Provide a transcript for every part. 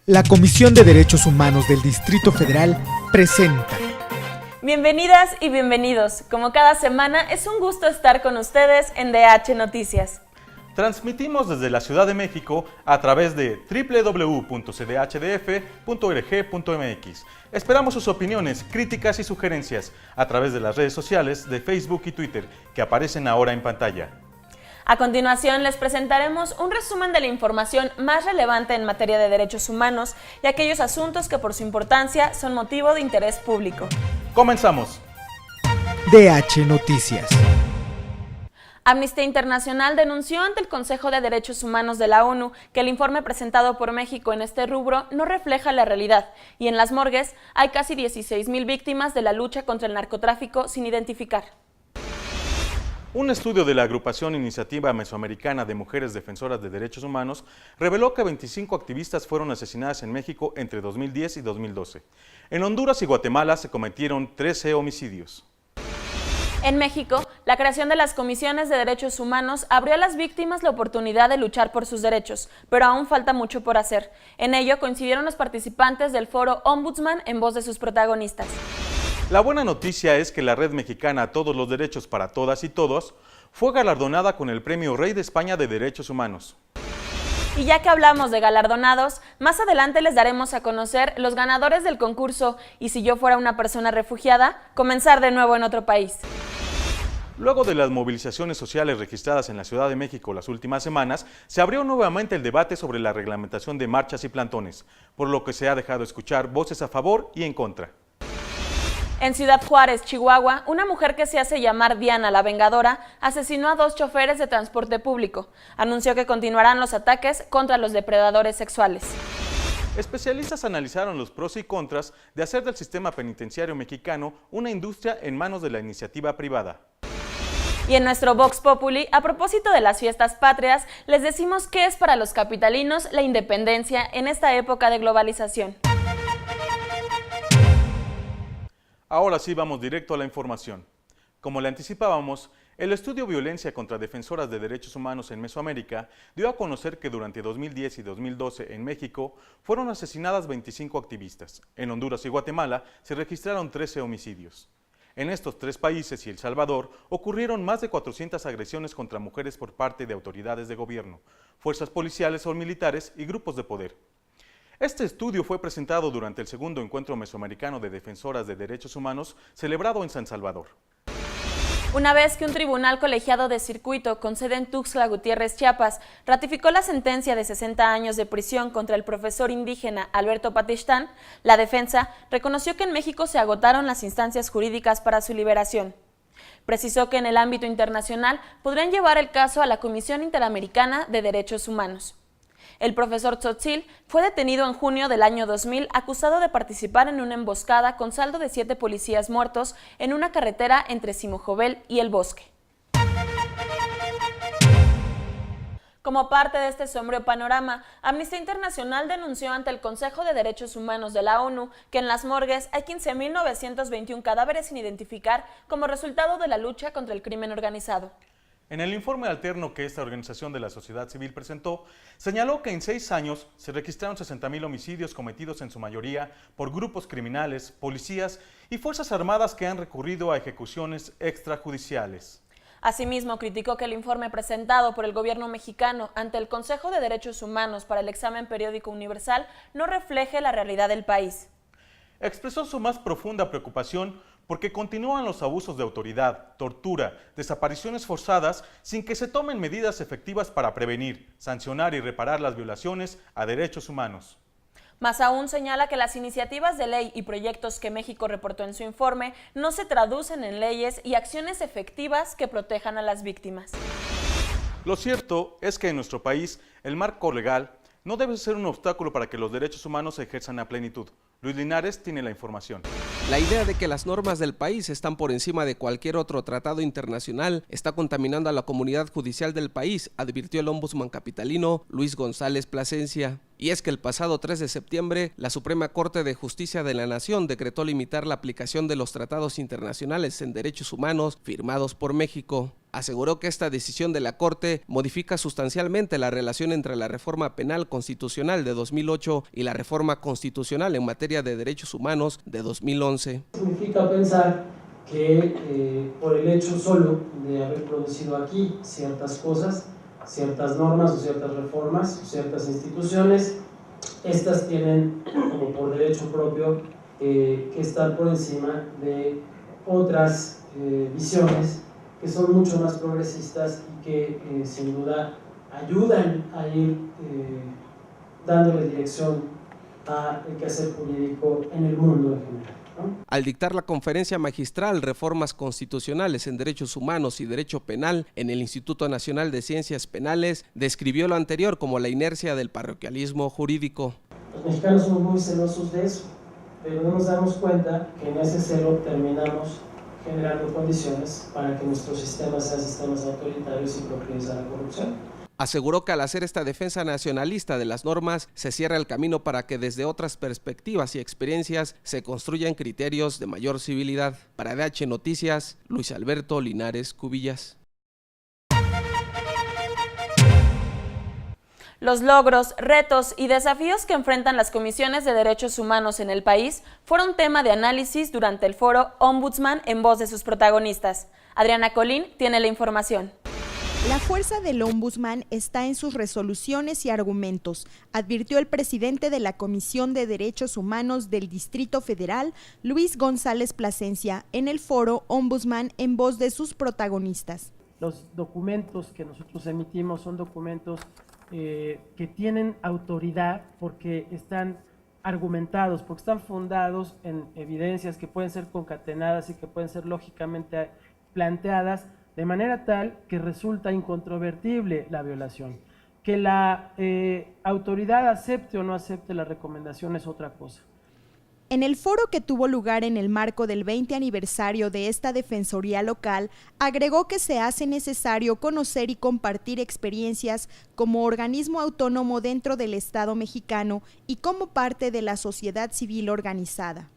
La Comisión de Derechos Humanos del Distrito Federal presenta. Bienvenidas y bienvenidos. Como cada semana, es un gusto estar con ustedes en DH Noticias. Transmitimos desde la Ciudad de México a través de www.cdhdf.org.mx. Esperamos sus opiniones, críticas y sugerencias a través de las redes sociales de Facebook y Twitter que aparecen ahora en pantalla. A continuación les presentaremos un resumen de la información más relevante en materia de derechos humanos y aquellos asuntos que por su importancia son motivo de interés público. ¡Comenzamos! DH Noticias. Amnistía Internacional denunció ante el Consejo de Derechos Humanos de la ONU que el informe presentado por México en este rubro no refleja la realidad y en las morgues hay casi 16,000 víctimas de la lucha contra el narcotráfico sin identificar. Un estudio de la agrupación Iniciativa Mesoamericana de Mujeres Defensoras de Derechos Humanos reveló que 25 activistas fueron asesinadas en México entre 2010 y 2012. En Honduras y Guatemala se cometieron 13 homicidios. En México, la creación de las comisiones de derechos humanos abrió a las víctimas la oportunidad de luchar por sus derechos, pero aún falta mucho por hacer. En ello coincidieron los participantes del foro Ombudsman en voz de sus protagonistas. La buena noticia es que la Red Mexicana Todos los Derechos para Todas y Todos fue galardonada con el Premio Rey de España de Derechos Humanos. Y ya que hablamos de galardonados, más adelante les daremos a conocer los ganadores del concurso Y si yo fuera una persona refugiada, comenzar de nuevo en otro país. Luego de las movilizaciones sociales registradas en la Ciudad de México las últimas semanas, se abrió nuevamente el debate sobre la reglamentación de marchas y plantones, por lo que se ha dejado escuchar voces a favor y en contra. En Ciudad Juárez, Chihuahua, una mujer que se hace llamar Diana la Vengadora asesinó a 2 choferes de transporte público. Anunció que continuarán los ataques contra los depredadores sexuales. Especialistas analizaron los pros y contras de hacer del sistema penitenciario mexicano una industria en manos de la iniciativa privada. Y en nuestro Vox Populi, a propósito de las fiestas patrias, les decimos qué es para los capitalinos la independencia en esta época de globalización. Ahora sí vamos directo a la información. Como le anticipábamos, el estudio Violencia contra Defensoras de Derechos Humanos en Mesoamérica dio a conocer que durante 2010 y 2012 en México fueron asesinadas 25 activistas. En Honduras y Guatemala se registraron 13 homicidios. En estos 3 países y El Salvador ocurrieron más de 400 agresiones contra mujeres por parte de autoridades de gobierno, fuerzas policiales o militares y grupos de poder. Este estudio fue presentado durante el segundo encuentro mesoamericano de defensoras de derechos humanos celebrado en San Salvador. Una vez que un tribunal colegiado de circuito con sede en Tuxtla Gutiérrez, Chiapas, ratificó la sentencia de 60 años de prisión contra el profesor indígena Alberto Patistán, la defensa reconoció que en México se agotaron las instancias jurídicas para su liberación. Precisó que en el ámbito internacional podrían llevar el caso a la Comisión Interamericana de Derechos Humanos. El profesor Tzotzil fue detenido en junio del año 2000 acusado de participar en una emboscada con saldo de 7 policías muertos en una carretera entre Simojovel y El Bosque. Como parte de este sombrío panorama, Amnistía Internacional denunció ante el Consejo de Derechos Humanos de la ONU que en las morgues hay 15,921 cadáveres sin identificar como resultado de la lucha contra el crimen organizado. En el informe alterno que esta organización de la sociedad civil presentó, señaló que en 6 años se registraron 60,000 homicidios cometidos en su mayoría por grupos criminales, policías y fuerzas armadas que han recurrido a ejecuciones extrajudiciales. Asimismo, criticó que el informe presentado por el gobierno mexicano ante el Consejo de Derechos Humanos para el Examen Periódico Universal no refleje la realidad del país. Expresó su más profunda preocupación porque continúan los abusos de autoridad, tortura, desapariciones forzadas sin que se tomen medidas efectivas para prevenir, sancionar y reparar las violaciones a derechos humanos. Más aún señala que las iniciativas de ley y proyectos que México reportó en su informe no se traducen en leyes y acciones efectivas que protejan a las víctimas. Lo cierto es que en nuestro país el marco legal no debe ser un obstáculo para que los derechos humanos se ejerzan a plenitud. Luis Linares tiene la información. La idea de que las normas del país están por encima de cualquier otro tratado internacional está contaminando a la comunidad judicial del país, advirtió el ombudsman capitalino Luis González Plasencia. Y es que el pasado 3 de septiembre, la Suprema Corte de Justicia de la Nación decretó limitar la aplicación de los tratados internacionales en derechos humanos firmados por México. Aseguró que esta decisión de la Corte modifica sustancialmente la relación entre la reforma penal constitucional de 2008 y la reforma constitucional en materia de derechos humanos de 2011. Significa pensar que por el hecho solo de haber producido aquí ciertas cosas, ciertas normas o ciertas reformas o ciertas instituciones, estas tienen como por derecho propio que estar por encima de otras visiones que son mucho más progresistas y que sin duda ayudan a ir dándole dirección al quehacer jurídico en el mundo en general, ¿no? Al dictar la conferencia magistral Reformas Constitucionales en Derechos Humanos y Derecho Penal en el Instituto Nacional de Ciencias Penales, describió lo anterior como la inercia del parroquialismo jurídico. Los mexicanos somos muy celosos de eso, pero no nos damos cuenta que en ese celo terminamos generando condiciones para que nuestros sistemas sean sistemas autoritarios y proclives a la corrupción. Aseguró que al hacer esta defensa nacionalista de las normas, se cierra el camino para que desde otras perspectivas y experiencias se construyan criterios de mayor civilidad. Para DH Noticias, Luis Alberto Linares Cubillas. Los logros, retos y desafíos que enfrentan las comisiones de derechos humanos en el país fueron tema de análisis durante el foro Ombudsman en voz de sus protagonistas. Adriana Colín tiene la información. La fuerza del Ombudsman está en sus resoluciones y argumentos, advirtió el presidente de la Comisión de Derechos Humanos del Distrito Federal, Luis González Plasencia, en el foro Ombudsman en voz de sus protagonistas. Los documentos que nosotros emitimos son documentos que tienen autoridad porque están argumentados, porque están fundados en evidencias que pueden ser concatenadas y que pueden ser lógicamente planteadas de manera tal que resulta incontrovertible la violación. Que la autoridad acepte o no acepte la recomendación es otra cosa. En el foro que tuvo lugar en el marco del 20 aniversario de esta defensoría local, agregó que se hace necesario conocer y compartir experiencias como organismo autónomo dentro del Estado mexicano y como parte de la sociedad civil organizada.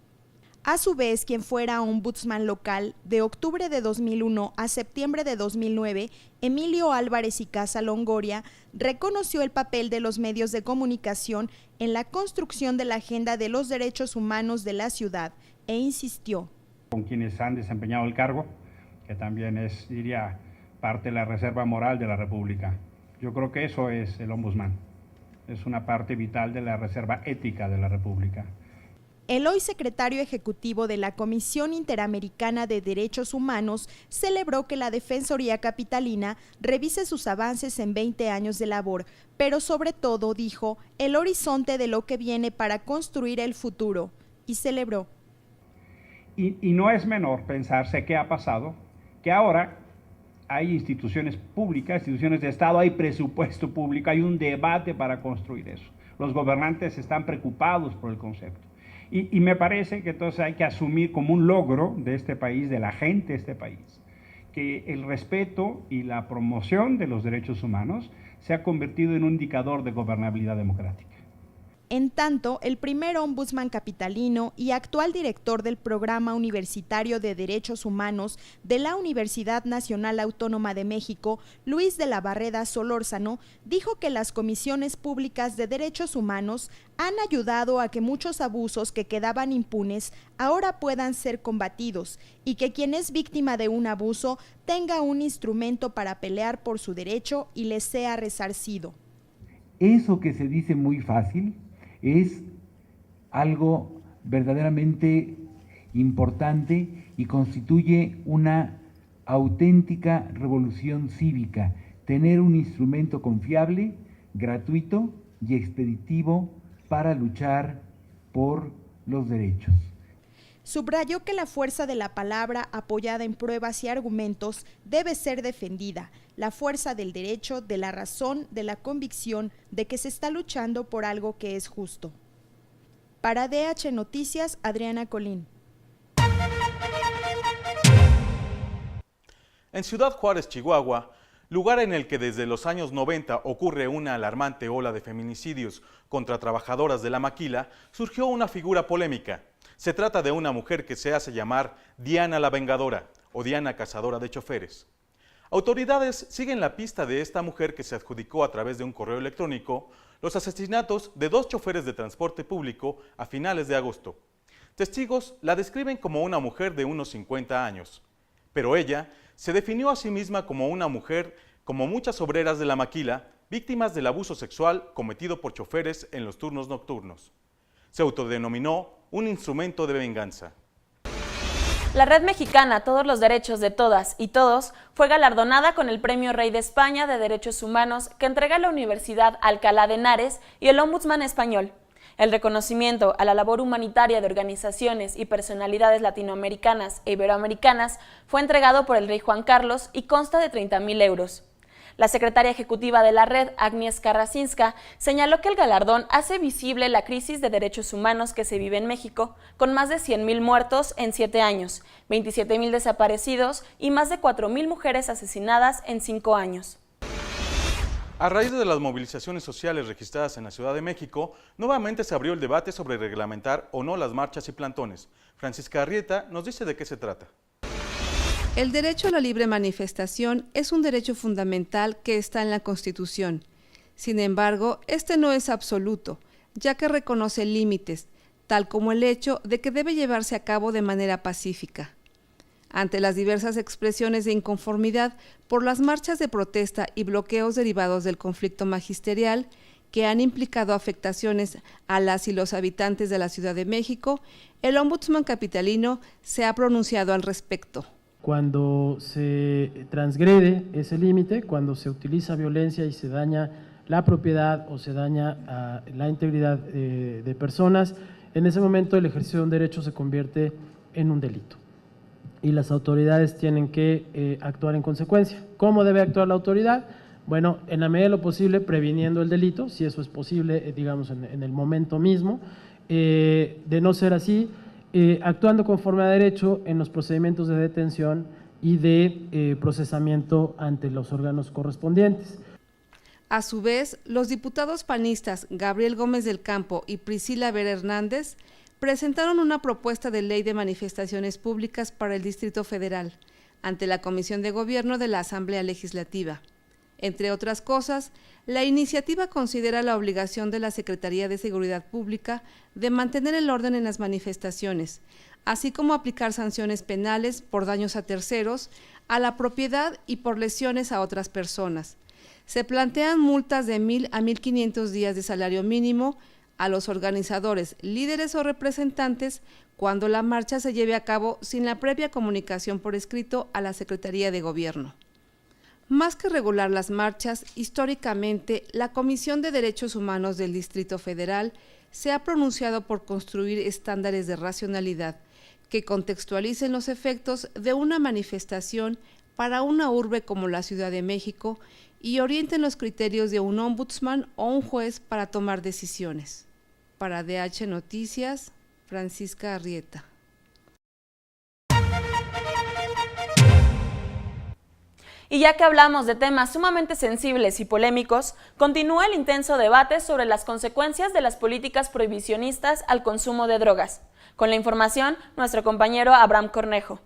A su vez, quien fuera ombudsman local de octubre de 2001 a septiembre de 2009, Emilio Álvarez y Casa Longoria, reconoció el papel de los medios de comunicación en la construcción de la agenda de los derechos humanos de la ciudad e insistió. Con quienes han desempeñado el cargo, que también es, diría, parte de la reserva moral de la República. Yo creo que eso es el ombudsman, es una parte vital de la reserva ética de la República. El hoy secretario ejecutivo de la Comisión Interamericana de Derechos Humanos celebró que la Defensoría Capitalina revise sus avances en 20 años de labor, pero sobre todo, dijo, el horizonte de lo que viene para construir el futuro, y celebró. Y no es menor pensarse qué ha pasado, que ahora hay instituciones públicas, instituciones de Estado, hay presupuesto público, hay un debate para construir eso. Los gobernantes están preocupados por el concepto. Y me parece que entonces hay que asumir como un logro de este país, de la gente de este país, que el respeto y la promoción de los derechos humanos se ha convertido en un indicador de gobernabilidad democrática. En tanto, el primer ombudsman capitalino y actual director del Programa Universitario de Derechos Humanos de la Universidad Nacional Autónoma de México, Luis de la Barreda Solórzano, dijo que las comisiones públicas de derechos humanos han ayudado a que muchos abusos que quedaban impunes ahora puedan ser combatidos y que quien es víctima de un abuso tenga un instrumento para pelear por su derecho y le sea resarcido. Eso que se dice muy fácil es algo verdaderamente importante y constituye una auténtica revolución cívica, tener un instrumento confiable, gratuito y expeditivo para luchar por los derechos. Subrayó que la fuerza de la palabra apoyada en pruebas y argumentos debe ser defendida, la fuerza del derecho, de la razón, de la convicción de que se está luchando por algo que es justo. Para DH Noticias, Adriana Colín. En Ciudad Juárez, Chihuahua, lugar en el que desde los años 90 ocurre una alarmante ola de feminicidios contra trabajadoras de la maquila, surgió una figura polémica. Se trata de una mujer que se hace llamar Diana la Vengadora o Diana Cazadora de Choferes. Autoridades siguen la pista de esta mujer que se adjudicó a través de un correo electrónico los asesinatos de 2 choferes de transporte público a finales de agosto. Testigos la describen como una mujer de unos 50 años, pero ella se definió a sí misma como una mujer como muchas obreras de la maquila, víctimas del abuso sexual cometido por choferes en los turnos nocturnos. Se autodenominó un instrumento de venganza. La Red Mexicana Todos los Derechos de Todas y Todos fue galardonada con el Premio Rey de España de Derechos Humanos que entrega la Universidad Alcalá de Henares y el Ombudsman Español. El reconocimiento a la labor humanitaria de organizaciones y personalidades latinoamericanas e iberoamericanas fue entregado por el rey Juan Carlos y consta de 30.000 euros. La secretaria ejecutiva de la red, Agnieszka Karasinska, señaló que el galardón hace visible la crisis de derechos humanos que se vive en México, con más de 100.000 muertos en 7 años, 27.000 desaparecidos y más de 4.000 mujeres asesinadas en 5 años. A raíz de las movilizaciones sociales registradas en la Ciudad de México, nuevamente se abrió el debate sobre reglamentar o no las marchas y plantones. Francisca Arrieta nos dice de qué se trata. El derecho a la libre manifestación es un derecho fundamental que está en la Constitución. Sin embargo, este no es absoluto, ya que reconoce límites, tal como el hecho de que debe llevarse a cabo de manera pacífica. Ante las diversas expresiones de inconformidad por las marchas de protesta y bloqueos derivados del conflicto magisterial, que han implicado afectaciones a las y los habitantes de la Ciudad de México, el Ombudsman capitalino se ha pronunciado al respecto. Cuando se transgrede ese límite, cuando se utiliza violencia y se daña la propiedad o se daña la integridad de personas, en ese momento el ejercicio de un derecho se convierte en un delito. Y las autoridades tienen que actuar en consecuencia. ¿Cómo debe actuar la autoridad? Bueno, en la medida de lo posible, previniendo el delito, si eso es posible, digamos, en el momento mismo. De no ser así, actuando conforme a derecho en los procedimientos de detención y de procesamiento ante los órganos correspondientes. A su vez, los diputados panistas Gabriel Gómez del Campo y Priscila Vera Hernández presentaron una propuesta de ley de manifestaciones públicas para el Distrito Federal ante la Comisión de Gobierno de la Asamblea Legislativa. Entre otras cosas, la iniciativa considera la obligación de la Secretaría de Seguridad Pública de mantener el orden en las manifestaciones, así como aplicar sanciones penales por daños a terceros, a la propiedad y por lesiones a otras personas. Se plantean multas de 1,000 a 1,500 días de salario mínimo a los organizadores, líderes o representantes cuando la marcha se lleve a cabo sin la previa comunicación por escrito a la Secretaría de Gobierno. Más que regular las marchas, históricamente, la Comisión de Derechos Humanos del Distrito Federal se ha pronunciado por construir estándares de racionalidad que contextualicen los efectos de una manifestación para una urbe como la Ciudad de México y orienten los criterios de un ombudsman o un juez para tomar decisiones. Para DH Noticias, Francisca Arrieta. Y ya que hablamos de temas sumamente sensibles y polémicos, continúa el intenso debate sobre las consecuencias de las políticas prohibicionistas al consumo de drogas. Con la información, nuestro compañero Abraham Cornejo.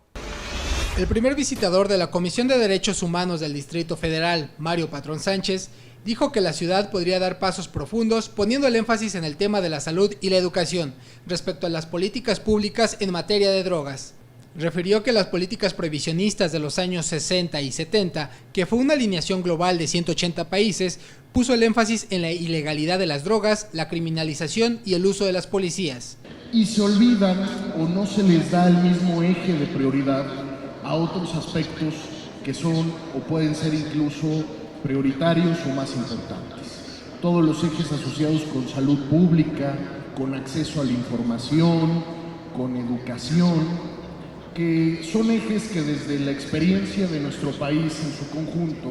El primer visitador de la Comisión de Derechos Humanos del Distrito Federal, Mario Patrón Sánchez, dijo que la ciudad podría dar pasos profundos poniendo el énfasis en el tema de la salud y la educación respecto a las políticas públicas en materia de drogas. Refirió que las políticas prohibicionistas de los años 60 y 70, que fue una alineación global de 180 países, puso el énfasis en la ilegalidad de las drogas, la criminalización y el uso de las policías. Y se olvidan o no se les da el mismo eje de prioridad a otros aspectos que son o pueden ser incluso prioritarios o más importantes. Todos los ejes asociados con salud pública, con acceso a la información, con educación, que son ejes que desde la experiencia de nuestro país en su conjunto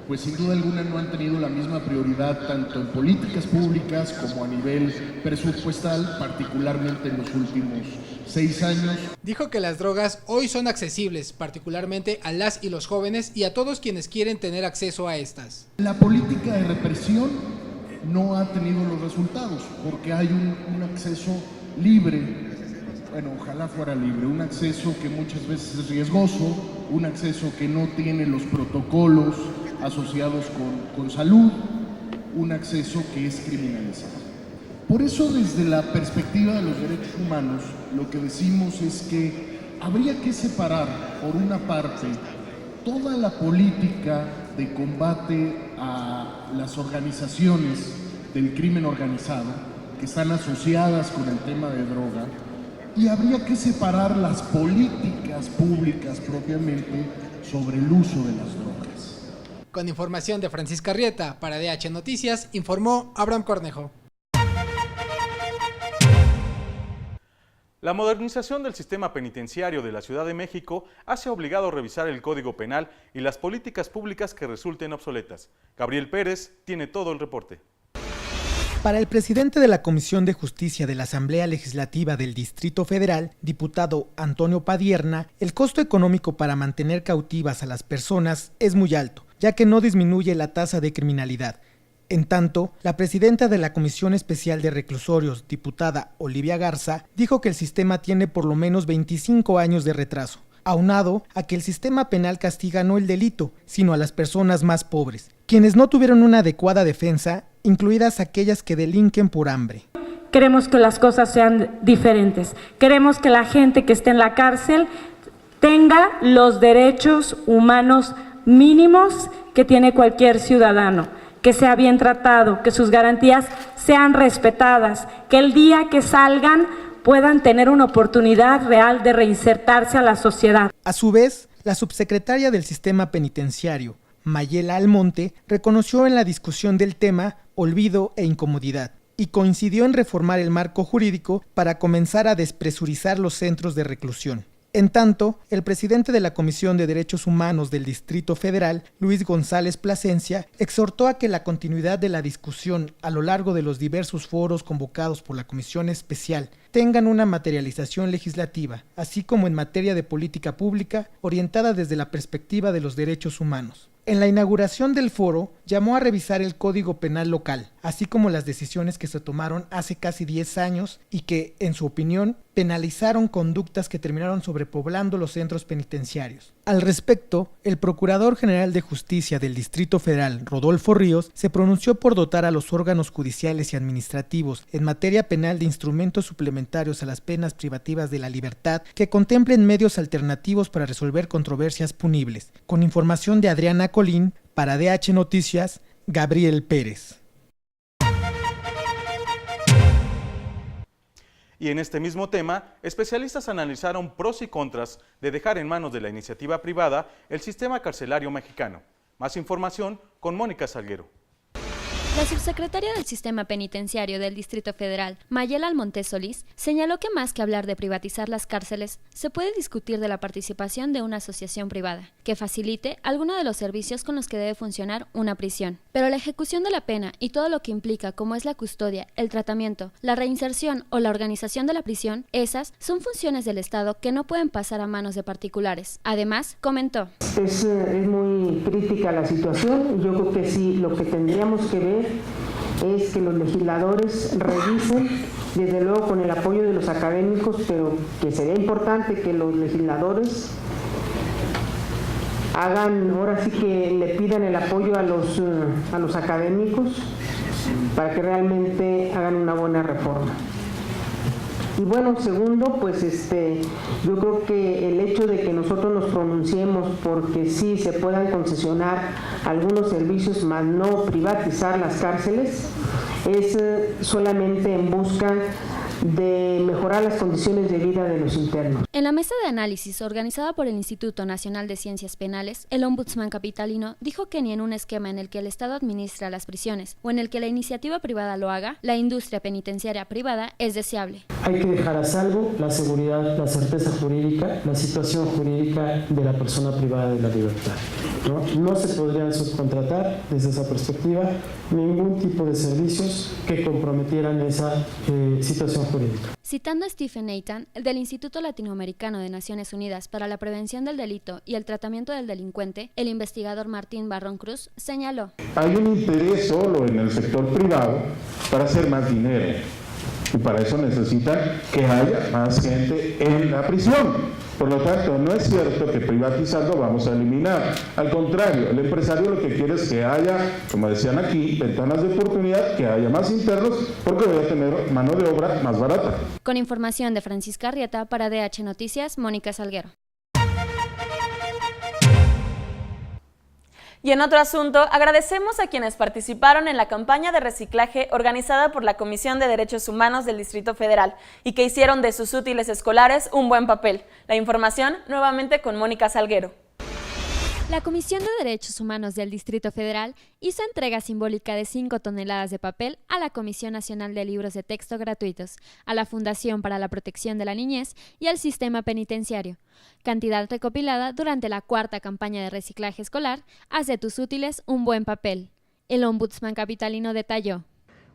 pues sin duda alguna no han tenido la misma prioridad tanto en políticas públicas como a nivel presupuestal, particularmente en los últimos 6 años. Dijo que las drogas hoy son accesibles, particularmente a las y los jóvenes y a todos quienes quieren tener acceso a estas. La política de represión no ha tenido los resultados porque hay un acceso libre. Bueno, ojalá fuera libre, un acceso que muchas veces es riesgoso, un acceso que no tiene los protocolos asociados con salud, un acceso que es criminalizado. Por eso, desde la perspectiva de los derechos humanos, lo que decimos es que habría que separar, por una parte, toda la política de combate a las organizaciones del crimen organizado que están asociadas con el tema de droga, y habría que separar las políticas públicas propiamente sobre el uso de las drogas. Con información de Francisca Rieta, para DH Noticias, informó Abraham Cornejo. La modernización del sistema penitenciario de la Ciudad de México hace obligado revisar el Código Penal y las políticas públicas que resulten obsoletas. Gabriel Pérez tiene todo el reporte. Para el presidente de la Comisión de Justicia de la Asamblea Legislativa del Distrito Federal, diputado Antonio Padierna, el costo económico para mantener cautivas a las personas es muy alto, ya que no disminuye la tasa de criminalidad. En tanto, la presidenta de la Comisión Especial de Reclusorios, diputada Olivia Garza, dijo que el sistema tiene por lo menos 25 años de retraso, aunado a que el sistema penal castiga no el delito, sino a las personas más pobres, quienes no tuvieron una adecuada defensa, incluidas aquellas que delinquen por hambre. Queremos que las cosas sean diferentes. Queremos que la gente que esté en la cárcel tenga los derechos humanos mínimos que tiene cualquier ciudadano, que sea bien tratado, que sus garantías sean respetadas, que el día que salgan puedan tener una oportunidad real de reinsertarse a la sociedad. A su vez, la subsecretaria del Sistema Penitenciario, Mayela Almonte, reconoció en la discusión del tema olvido e incomodidad y coincidió en reformar el marco jurídico para comenzar a despresurizar los centros de reclusión. En tanto, el presidente de la Comisión de Derechos Humanos del Distrito Federal, Luis González Plasencia, exhortó a que la continuidad de la discusión a lo largo de los diversos foros convocados por la Comisión Especial tengan una materialización legislativa, así como en materia de política pública orientada desde la perspectiva de los derechos humanos. En la inauguración del foro, llamó a revisar el Código Penal local, así como las decisiones que se tomaron hace casi 10 años y que, en su opinión, penalizaron conductas que terminaron sobrepoblando los centros penitenciarios. Al respecto, el Procurador General de Justicia del Distrito Federal, Rodolfo Ríos, se pronunció por dotar a los órganos judiciales y administrativos en materia penal de instrumentos suplementarios a las penas privativas de la libertad que contemplen medios alternativos para resolver controversias punibles. Con información de Adriana Colín, para DH Noticias, Gabriel Pérez. Y en este mismo tema, especialistas analizaron pros y contras de dejar en manos de la iniciativa privada el sistema carcelario mexicano. Más información con Mónica Salguero. La subsecretaria del Sistema Penitenciario del Distrito Federal, Mayela Almonte Solís, señaló que más que hablar de privatizar las cárceles, se puede discutir de la participación de una asociación privada, que facilite alguno de los servicios con los que debe funcionar una prisión. Pero la ejecución de la pena y todo lo que implica, como es la custodia, el tratamiento, la reinserción o la organización de la prisión, esas son funciones del Estado que no pueden pasar a manos de particulares. Además, comentó: Es muy crítica la situación. Yo creo que sí, lo que tendríamos que ver es que los legisladores revisen, desde luego con el apoyo de los académicos, pero que sería importante que los legisladores hagan, ahora sí que le pidan el apoyo a los académicos para que realmente hagan una buena reforma. Y bueno, segundo, pues yo creo que el hecho de que nosotros nos pronunciemos porque sí se puedan concesionar algunos servicios, más no privatizar las cárceles, es solamente en busca de mejorar las condiciones de vida de los internos. En la mesa de análisis organizada por el Instituto Nacional de Ciencias Penales, el ombudsman capitalino dijo que ni en un esquema en el que el Estado administra las prisiones o en el que la iniciativa privada lo haga, la industria penitenciaria privada es deseable. Hay que dejar a salvo la seguridad, la certeza jurídica, la situación jurídica de la persona privada de la libertad. No se podrían subcontratar desde esa perspectiva ningún tipo de servicios que comprometieran esa situación jurídica. Citando a Stephen Nathan, del Instituto Latinoamericano de Naciones Unidas para la Prevención del Delito y el Tratamiento del Delincuente, el investigador Martín Barrón Cruz señaló: hay un interés solo en el sector privado para hacer más dinero y para eso necesitan que haya más gente en la prisión. Por lo tanto, no es cierto que privatizando vamos a eliminar. Al contrario, el empresario lo que quiere es que haya, como decían aquí, ventanas de oportunidad, que haya más internos, porque voy a tener mano de obra más barata. Con información de Francisca Arrieta para DH Noticias, Mónica Salguero. Y en otro asunto, agradecemos a quienes participaron en la campaña de reciclaje organizada por la Comisión de Derechos Humanos del Distrito Federal y que hicieron de sus útiles escolares un buen papel. La información nuevamente con Mónica Salguero. La Comisión de Derechos Humanos del Distrito Federal hizo entrega simbólica de 5 toneladas de papel a la Comisión Nacional de Libros de Texto Gratuitos, a la Fundación para la Protección de la Niñez y al Sistema Penitenciario. Cantidad recopilada durante la 4ª campaña de reciclaje escolar, Haz de tus útiles un buen papel. El ombudsman capitalino detalló: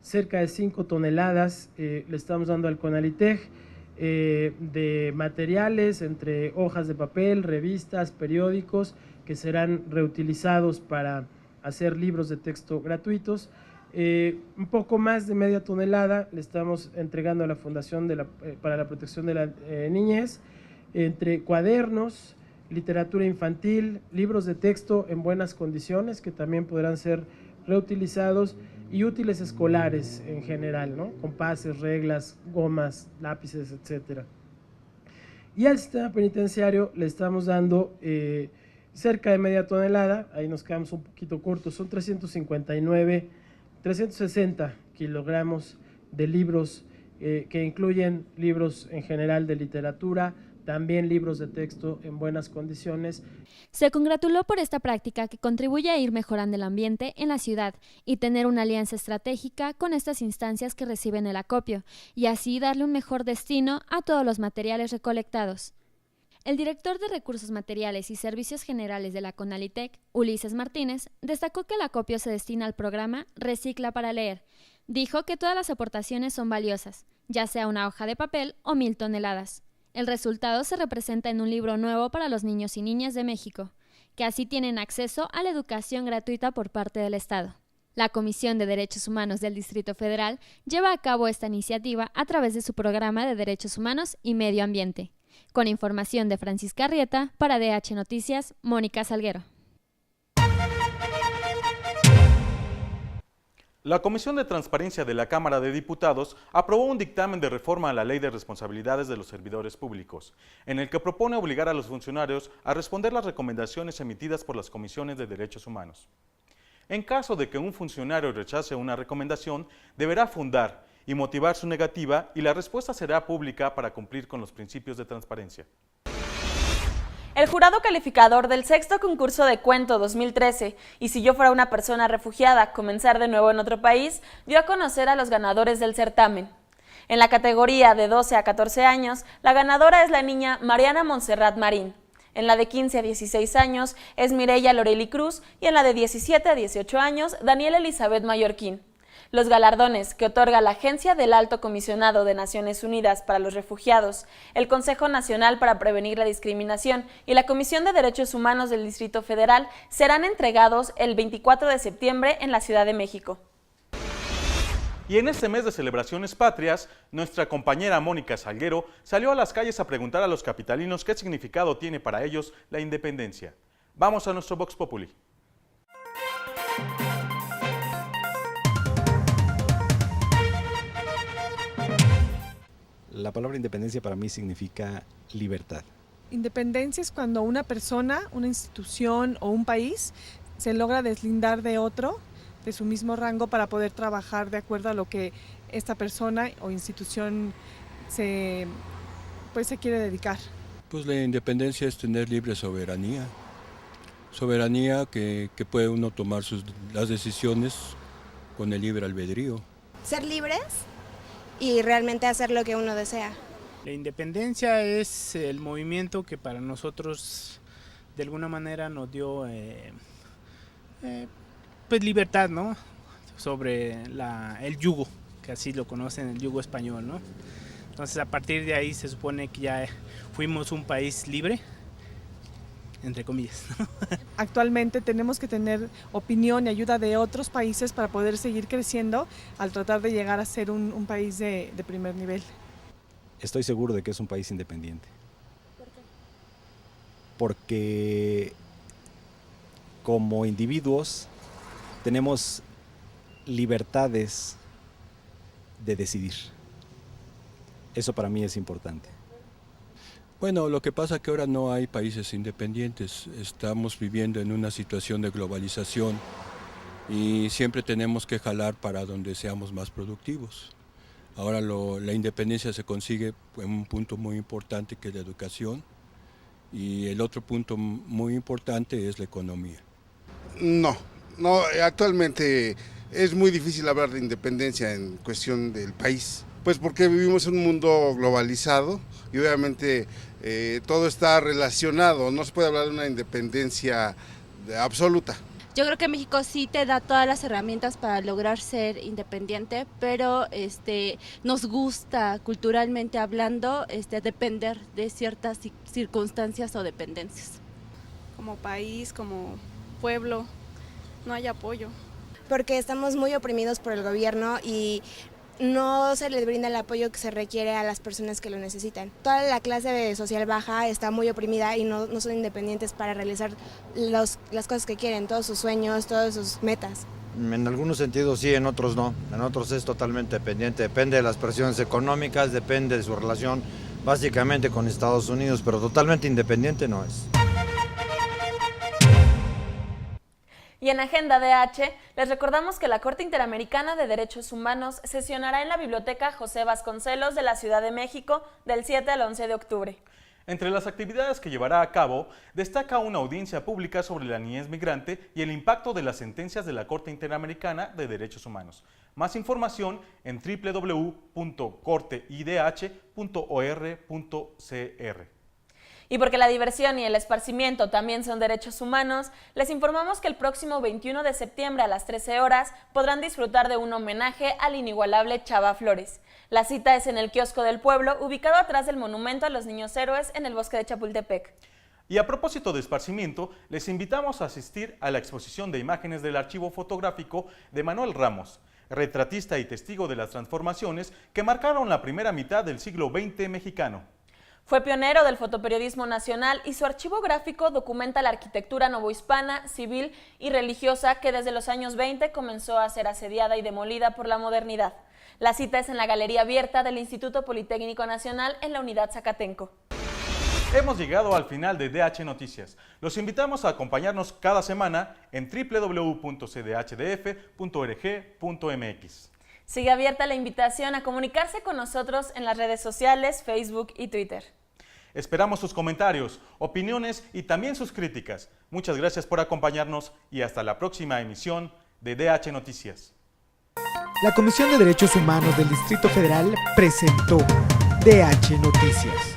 cerca de 5 toneladas le estamos dando al CONALITEG de materiales entre hojas de papel, revistas, periódicos, que serán reutilizados para hacer libros de texto gratuitos. Un poco más de media tonelada le estamos entregando a la Fundación para la Protección de la Niñez, entre cuadernos, literatura infantil, libros de texto en buenas condiciones que también podrán ser reutilizados y útiles escolares en general, ¿no? Compases, reglas, gomas, lápices, etc. Y al sistema penitenciario le estamos dando cerca de media tonelada, ahí nos quedamos un poquito cortos, son 360 kilogramos de libros que incluyen libros en general de literatura, también libros de texto en buenas condiciones. Se congratuló por esta práctica que contribuye a ir mejorando el ambiente en la ciudad y tener una alianza estratégica con estas instancias que reciben el acopio y así darle un mejor destino a todos los materiales recolectados. El director de Recursos Materiales y Servicios Generales de la CONALITEG, Ulises Martínez, destacó que el acopio se destina al programa Recicla para Leer. Dijo que todas las aportaciones son valiosas, ya sea una hoja de papel o 1000 toneladas. El resultado se representa en un libro nuevo para los niños y niñas de México, que así tienen acceso a la educación gratuita por parte del Estado. La Comisión de Derechos Humanos del Distrito Federal lleva a cabo esta iniciativa a través de su programa de Derechos Humanos y Medio Ambiente. Con información de Francisca Arrieta, para DH Noticias, Mónica Salguero. La Comisión de Transparencia de la Cámara de Diputados aprobó un dictamen de reforma a la Ley de Responsabilidades de los Servidores Públicos, en el que propone obligar a los funcionarios a responder las recomendaciones emitidas por las comisiones de derechos humanos. En caso de que un funcionario rechace una recomendación, deberá fundar y motivar su negativa y la respuesta será pública para cumplir con los principios de transparencia. El jurado calificador del 6º concurso de cuento 2013, y si yo fuera una persona refugiada, comenzar de nuevo en otro país, dio a conocer a los ganadores del certamen. En la categoría de 12 a 14 años, la ganadora es la niña Mariana Montserrat Marín. En la de 15 a 16 años es Mireya Loreli Cruz y en la de 17 a 18 años, Daniela Elizabeth Mallorquín. Los galardones que otorga la Agencia del Alto Comisionado de Naciones Unidas para los Refugiados, el Consejo Nacional para Prevenir la Discriminación y la Comisión de Derechos Humanos del Distrito Federal serán entregados el 24 de septiembre en la Ciudad de México. Y en este mes de celebraciones patrias, nuestra compañera Mónica Salguero salió a las calles a preguntar a los capitalinos qué significado tiene para ellos la independencia. Vamos a nuestro Vox Populi. La palabra independencia para mí significa libertad. Independencia es cuando una persona, una institución o un país se logra deslindar de otro, de su mismo rango, para poder trabajar de acuerdo a lo que esta persona o institución se quiere dedicar. Pues la independencia es tener libre soberanía. Soberanía que puede uno tomar las decisiones con el libre albedrío. Ser libres y realmente hacer lo que uno desea. La independencia es el movimiento que para nosotros de alguna manera nos dio pues libertad, ¿no? Sobre el yugo, que así lo conocen, el yugo español, ¿no? Entonces a partir de ahí se supone que ya fuimos un país libre, entre comillas, ¿no? Actualmente tenemos que tener opinión y ayuda de otros países para poder seguir creciendo al tratar de llegar a ser un país de primer nivel. Estoy seguro de que es un país independiente. ¿Por qué? Porque como individuos tenemos libertades de decidir. Eso para mí es importante. Bueno, lo que pasa es que ahora no hay países independientes, estamos viviendo en una situación de globalización y siempre tenemos que jalar para donde seamos más productivos. Ahora la independencia se consigue en un punto muy importante que es la educación y el otro punto muy importante es la economía. No, actualmente es muy difícil hablar de independencia en cuestión del país, pues porque vivimos en un mundo globalizado y obviamente todo está relacionado, no se puede hablar de una independencia absoluta. Yo creo que México sí te da todas las herramientas para lograr ser independiente, pero nos gusta culturalmente hablando depender de ciertas circunstancias o dependencias. Como país, como pueblo, no hay apoyo. Porque estamos muy oprimidos por el gobierno y no se les brinda el apoyo que se requiere a las personas que lo necesitan. Toda la clase social baja está muy oprimida y no son independientes para realizar las cosas que quieren, todos sus sueños, todas sus metas. En algunos sentidos sí, en otros no. En otros es totalmente dependiente. Depende de las presiones económicas, depende de su relación básicamente con Estados Unidos, pero totalmente independiente no es. Y en Agenda DH, les recordamos que la Corte Interamericana de Derechos Humanos sesionará en la Biblioteca José Vasconcelos de la Ciudad de México del 7 al 11 de octubre. Entre las actividades que llevará a cabo, destaca una audiencia pública sobre la niñez migrante y el impacto de las sentencias de la Corte Interamericana de Derechos Humanos. Más información en www.corteidh.or.cr. Y porque la diversión y el esparcimiento también son derechos humanos, les informamos que el próximo 21 de septiembre a las 13 horas podrán disfrutar de un homenaje al inigualable Chava Flores. La cita es en el Kiosco del Pueblo, ubicado atrás del Monumento a los Niños Héroes en el Bosque de Chapultepec. Y a propósito de esparcimiento, les invitamos a asistir a la exposición de imágenes del archivo fotográfico de Manuel Ramos, retratista y testigo de las transformaciones que marcaron la primera mitad del siglo XX mexicano. Fue pionero del fotoperiodismo nacional y su archivo gráfico documenta la arquitectura novohispana, civil y religiosa que desde los años 20 comenzó a ser asediada y demolida por la modernidad. La cita es en la Galería Abierta del Instituto Politécnico Nacional en la Unidad Zacatenco. Hemos llegado al final de DH Noticias. Los invitamos a acompañarnos cada semana en www.cdhdf.org.mx. Sigue abierta la invitación a comunicarse con nosotros en las redes sociales, Facebook y Twitter. Esperamos sus comentarios, opiniones y también sus críticas. Muchas gracias por acompañarnos y hasta la próxima emisión de DH Noticias. La Comisión de Derechos Humanos del Distrito Federal presentó DH Noticias.